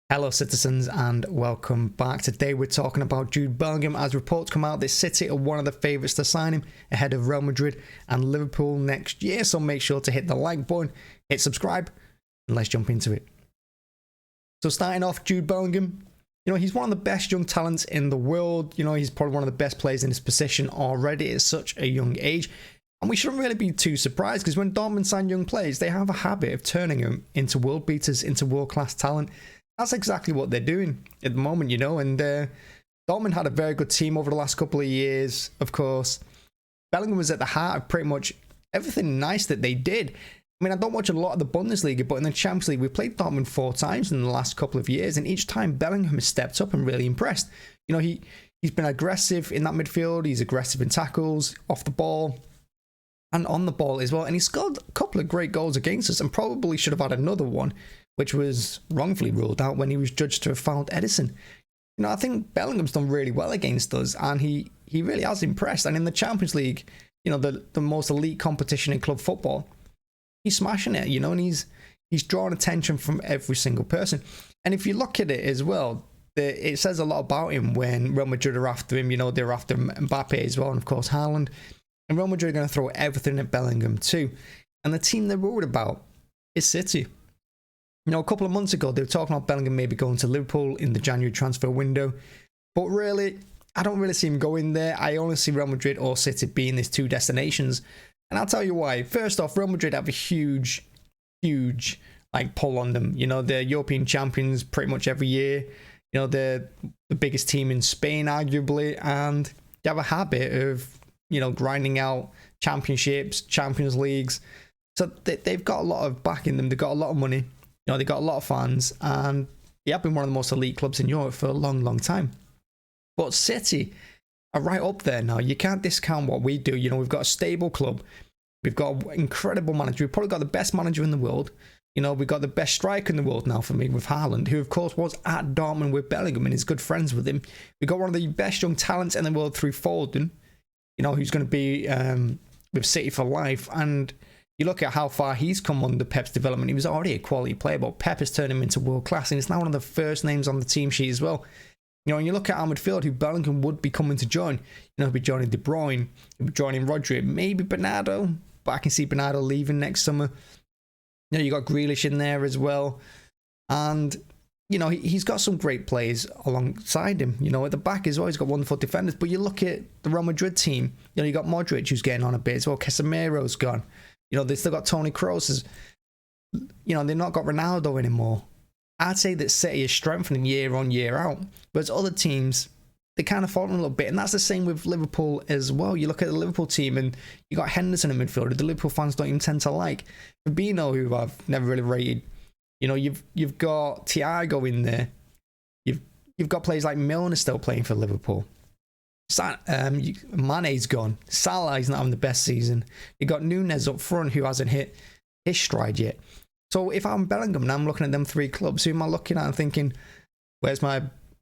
Hello citizens and welcome back. Today we're talking about Jude Bellingham as reports come out that City are one of the favourites to sign him ahead of Real Madrid and Liverpool next year, so make sure to hit the like button, hit subscribe, and let's jump into it. So starting off, Jude Bellingham, he's one of the best young talents in the world. He's probably one of the best players in his position already at such a young age. And we shouldn't really be too surprised because when Dortmund sign young players, they have a habit of turning them into world beaters, into world-class talent. That's exactly what they're doing at the moment, and Dortmund had a very good team over the last couple of years, of course. Bellingham was at the heart of pretty much everything nice that they did. I mean, I don't watch a lot of the Bundesliga, but in the Champions League, we played Dortmund 4 times in the last couple of years, and each time Bellingham has stepped up and really impressed. He's been aggressive in that midfield, he's aggressive in tackles, off the ball, and on the ball as well, and he scored a couple of great goals against us, and probably should have had another one, which was wrongfully ruled out when he was judged to have fouled Edison. I think Bellingham's done really well against us, and he really has impressed. And in the Champions League, the most elite competition in club football, he's smashing it, and he's drawing attention from every single person. And if you look at it as well, it says a lot about him when Real Madrid are after him. They're after Mbappe as well, and of course Haaland. And Real Madrid are going to throw everything at Bellingham too. And the team they're worried about is City. A couple of months ago, they were talking about Bellingham maybe going to Liverpool in the January transfer window. But really, I don't really see him going there. I only see Real Madrid or City being these two destinations. And I'll tell you why. First off, Real Madrid have a huge pull on them. They're European champions pretty much every year. They're the biggest team in Spain, arguably. And they have a habit of, grinding out championships, Champions Leagues. So they've got a lot of back in them. They've got a lot of money. They got a lot of fans, and they have been one of the most elite clubs in Europe for a long, long time. But City are right up there now. You can't discount what we do. We've got a stable club. We've got an incredible manager. We've probably got the best manager in the world. We've got the best striker in the world now for me with Haaland, who of course was at Dortmund with Bellingham and is good friends with him. We've got one of the best young talents in the world through Foden, who's going to be with City for life. And you look at how far he's come under Pep's development. He was already a quality player, but Pep has turned him into world class, and he's now one of the first names on the team sheet as well. And you look at our midfield, who Bellingham would be coming to join. He'll be joining De Bruyne, he'll be joining Rodri, maybe Bernardo, but I can see Bernardo leaving next summer. You got Grealish in there as well, and he's got some great players alongside him. At the back as well, he's got wonderful defenders. But you look at the Real Madrid team. You got Modric, who's getting on a bit as well. Casemiro's gone. They still got Toni Kroos. They've not got Ronaldo anymore. I'd say that City is strengthening year on, year out. Whereas other teams, they kind of fallen a little bit. And that's the same with Liverpool as well. You look at the Liverpool team and you got Henderson in midfield. The Liverpool fans don't even tend to like. Fabinho, who I've never really rated. You've got Thiago in there. You've got players like Milner still playing for Liverpool. Mane's gone. Salah's not having the best season. You got Nunez up front, who hasn't hit his stride yet. So if I'm Bellingham and I'm looking at them 3 clubs, who am I looking at and thinking, where's my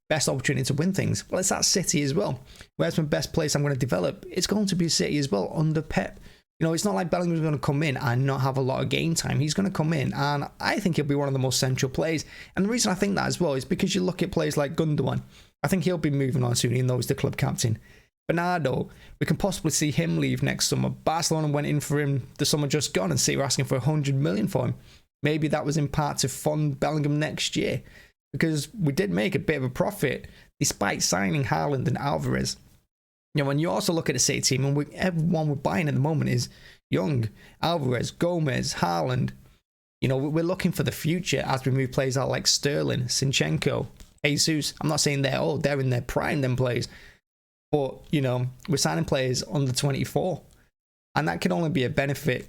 best opportunity to win things? Well, it's at City as well. Where's my best place I'm going to develop? It's going to be City as well under Pep. It's not like Bellingham's going to come in and not have a lot of game time. He's going to come in, and I think he'll be one of the most central players. And the reason I think that as well is because you look at players like Gundogan. I think he'll be moving on soon, even though he's the club captain. Bernardo, we can possibly see him leave next summer. Barcelona went in for him the summer just gone, and City were asking for 100 million for him. Maybe that was in part to fund Bellingham next year, because we did make a bit of a profit despite signing Haaland and Alvarez. When you also look at the City team, and everyone we're buying at the moment is young. Alvarez, Gomez, Haaland. We're looking for the future as we move players out like Sterling, Zinchenko, Jesus. I'm not saying they're in their prime, them players. But, we're signing players under 24. And that can only be a benefit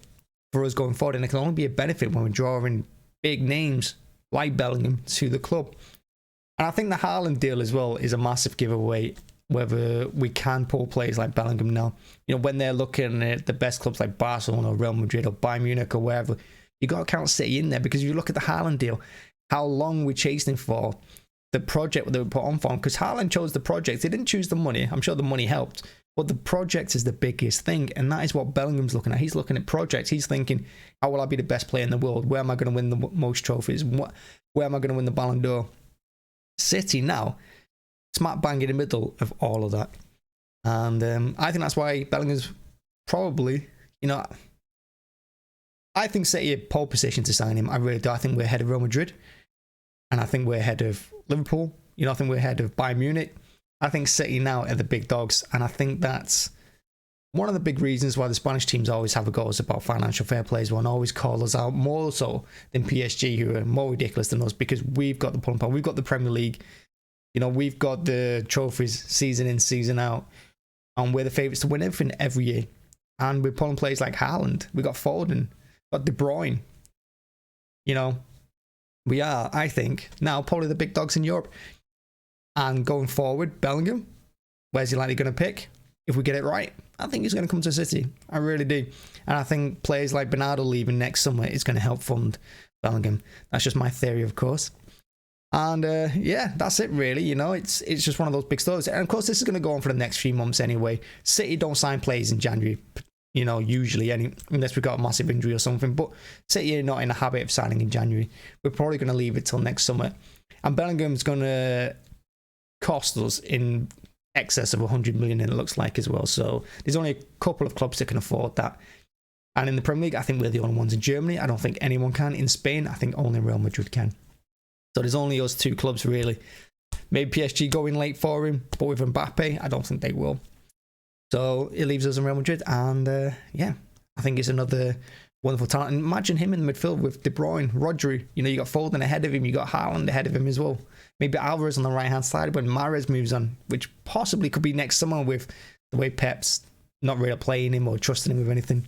for us going forward. And it can only be a benefit when we're drawing big names like Bellingham to the club. And I think the Haaland deal as well is a massive giveaway, whether we can pull players like Bellingham now. When they're looking at the best clubs like Barcelona or Real Madrid or Bayern Munich or wherever, you got to count City in there, because if you look at the Haaland deal, how long we chased him for, the project that we put on for him, because Haaland chose the project. He didn't choose the money. I'm sure the money helped, but the project is the biggest thing, and that is what Bellingham's looking at. He's looking at projects. He's thinking, how will I be the best player in the world? Where am I going to win the most trophies? Where am I going to win the Ballon d'Or? City now, smack bang in the middle of all of that. And I think that's why Bellingham's probably, I think City are pole position to sign him. I really do. I think we're ahead of Real Madrid. And I think we're ahead of Liverpool. I think we're ahead of Bayern Munich. I think City now are the big dogs. And I think that's one of the big reasons why the Spanish teams always have a go is about financial fair play as well, and always call us out more so than PSG, who are more ridiculous than us, because we've got the pulling power. We've got the Premier League. We've got the trophies season in, season out. And we're the favourites to win everything every year. And we're pulling players like Haaland. We got Foden. Got De Bruyne. We are, I think, now probably the big dogs in Europe. And going forward, Bellingham, where's he likely going to pick? If we get it right, I think he's going to come to City. I really do. And I think players like Bernardo leaving next summer is going to help fund Bellingham. That's just my theory, of course. And yeah, that's it really. It's just one of those big stories. And of course, this is going to go on for the next few months anyway. City don't sign players in January, usually, unless we've got a massive injury or something. But City are not in the habit of signing in January. We're probably going to leave it till next summer. And Bellingham's going to cost us in excess of 100 million, it looks like, as well. So there's only a couple of clubs that can afford that. And in the Premier League, I think we're the only ones. In Germany, I don't think anyone can. In Spain, I think only Real Madrid can. So there's only those two clubs, really. Maybe PSG go in late for him, but with Mbappe, I don't think they will. So it leaves us in Real Madrid. And yeah, I think it's another wonderful talent. And imagine him in the midfield with De Bruyne, Rodri. You got Foden ahead of him. You got Haaland ahead of him as well. Maybe Alvarez on the right-hand side when Mahrez moves on, which possibly could be next summer with the way Pep's not really playing him or trusting him with anything.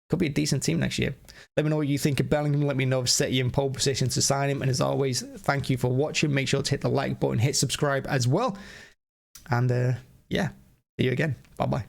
Could be a decent team next year. Let me know what you think of Bellingham. Let me know if City in pole position to sign him. And as always, thank you for watching. Make sure to hit the like button, hit subscribe as well. And yeah, see you again. Bye-bye.